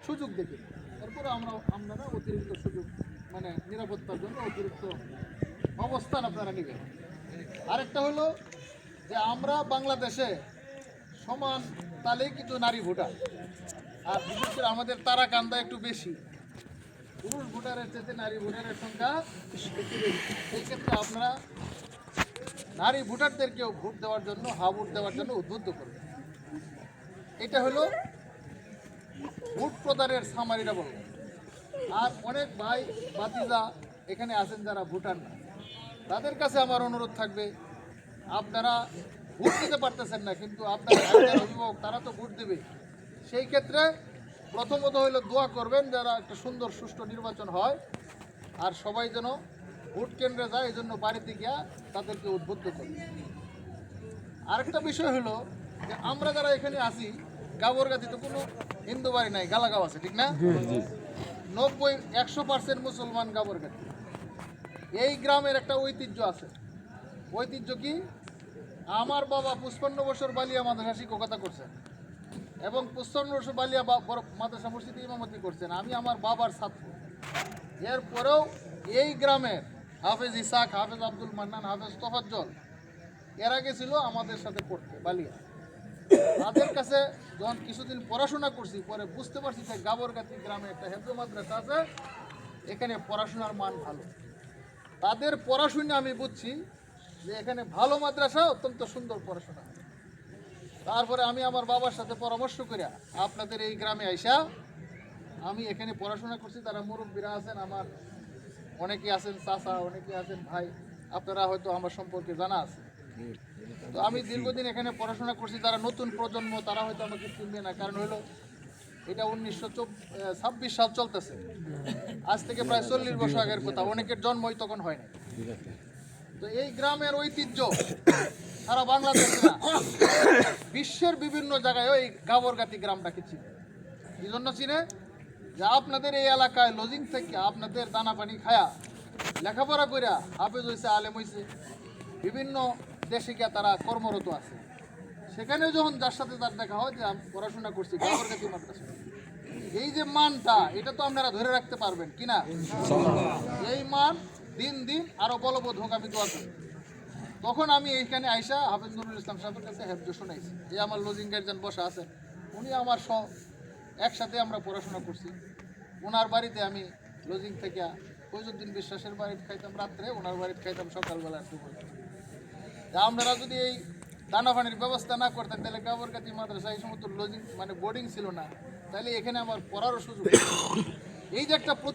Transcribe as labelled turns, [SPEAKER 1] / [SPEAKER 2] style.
[SPEAKER 1] সুযোগ দেখি, এরপরে আপনারা অতিরিক্ত সুযোগ মানে নিরাপত্তার জন্য অতিরিক্ত অবস্থান আপনারা নেবেন। আরেকটা হলো যে আমরা বাংলাদেশে সমান তালেই কিন্তু নারী ভোটার, আর বিশেষ করে আমাদের তারাকান্দা একটু বেশি, পুরুষ ভোটারের চেয়ে নারী ভোটারের সংখ্যা একটু বেশি। সেই ক্ষেত্রে আপনারা নারী ভোটারদেরকেও ভোট দেওয়ার জন্য ভোট দেওয়ার জন্য উদ্বুদ্ধ করবেন। এটা হলো ভোট প্রদানের সামারিটা বলবো। আর অনেক ভাই ভাতিজা এখানে আছেন যারা ভোটার না, তাদের কাছে আমার অনুরোধ থাকবে, আপনারা ভোট দিতে পারতেছেন না কিন্তু আপনার যারা অভিভাবক তারা তো ভোট দেবে। সেই ক্ষেত্রে প্রথমত হইলো দোয়া করবেন যারা একটা সুন্দর সুষ্ঠু নির্বাচন হয়, আর সবাই যেন ভোট কেন্দ্রে যায়, এই জন্য বাড়িতে গিয়া তাদেরকে উদ্বুদ্ধ করবে। আরেকটা বিষয় হলো যে আমরা যারা এখানে আছি, গাবরগাতি তো কোনো হিন্দু বাড়ি নাই, গালাগাঁও আছে, ঠিক না? 90-100% মুসলমান গাবরগাতি। এই গ্রামের একটা ঐতিহ্য আছে। ঐতিহ্য কি? আমার বাবা 55 বছর বালিয়া মাদ্রাসা শিক্ষকতা করছেন এবং 55 বছর বালিয়া মাদ্রাসা মসজিদে ইমামতি করছেন। আমি আমার বাবার ছাত্র। এরপরেও এই গ্রামের হাফেজ ইসাক, হাফেজ আব্দুল মান্নান, হাফেজ তোফাজ্জল এরা গেছিল আমাদের সাথে পড়তে বালিয়া। তাদের কাছে যখন কিছুদিন পড়াশোনা করছি, পরে বুঝতে পারছি যে গাবরগাতি গ্রামে একটা হেফজ মাদ্রাসা আছে, এখানে পড়াশোনার মান ভালো। তাদের পড়াশোনা আমি বুঝছি যে এখানে ভালো মাদ্রাসা, অত্যন্ত সুন্দর পড়াশোনা। তারপরে আমি আমার বাবার সাথে পরামর্শ করে আপনাদের এই গ্রামে আইসা আমি এখানে পড়াশোনা করছি। তারা মুরব্বীরা আছেন, আমার অনেকে আছেন চাচা, অনেকে আছেন ভাই, আপনারা হয়তো আমার সম্পর্কে জানা আছে। তো আমি দীর্ঘদিন এখানে পড়াশোনা করছি। যারা নতুন প্রজন্ম তারা হয়তো আমাকে চিনবে না, কারণ হলো এটা 1926 সাল চলতেছে, আজ থেকে প্রায় 40 বছর আগের কথা। অনেকের জন্মই তখন হয় না। তো এই গ্রামের ঐতিহ্য সারা বাংলাদেশে না, বিশ্বের বিভিন্ন জায়গায় এই গাবরগাতি গ্রামটাকে চিনে। এই জন্য চিনে যে আপনাদের এই এলাকায় লজিং থেকে আপনাদের দানা পানি খায়া লেখাপড়া করিয়া হাফেজ হয়েছে, আলেম হয়েছে, বিভিন্ন দেশে গিয়া তারা কর্মরত আছে। সেখানে যখন যার সাথে তার দেখা হয় যে আমি পড়াশোনা করছি গাবরগাতি মাদ্রাসা, এই যে মানটা এটা তো আপনারা ধরে রাখতে পারবেন কিনা? এই মান দিন দিন আরো বলবৎ হোক, আমি দোয়া করি। তখন আমি এইখানে আইসা হাফেজ নুরুল ইসলাম সাহেবের কাছে হেফজ শুনাইছি। এই আমার লজিং গার্জিয়ান বসা আছে, উনি আমার একসাথে আমরা পড়াশোনা করছি। ওনার বাড়িতে আমি লজিং থেকে ফৈজুদ্দিন বিশ্বাসের বাড়িতে খাইতাম রাত্রে, ওনার বাড়িতে খাইতাম সকালবেলা দুপুর। আপনারা যদি এই দানা পানির ব্যবস্থা না করতেন তাহলে গাবরগাতি মাদ্রাসা এই সমস্ত লজিং মানে বোর্ডিং ছিল না, তাহলে এখানে আমার পড়ারও সুযোগ। এই যে একটা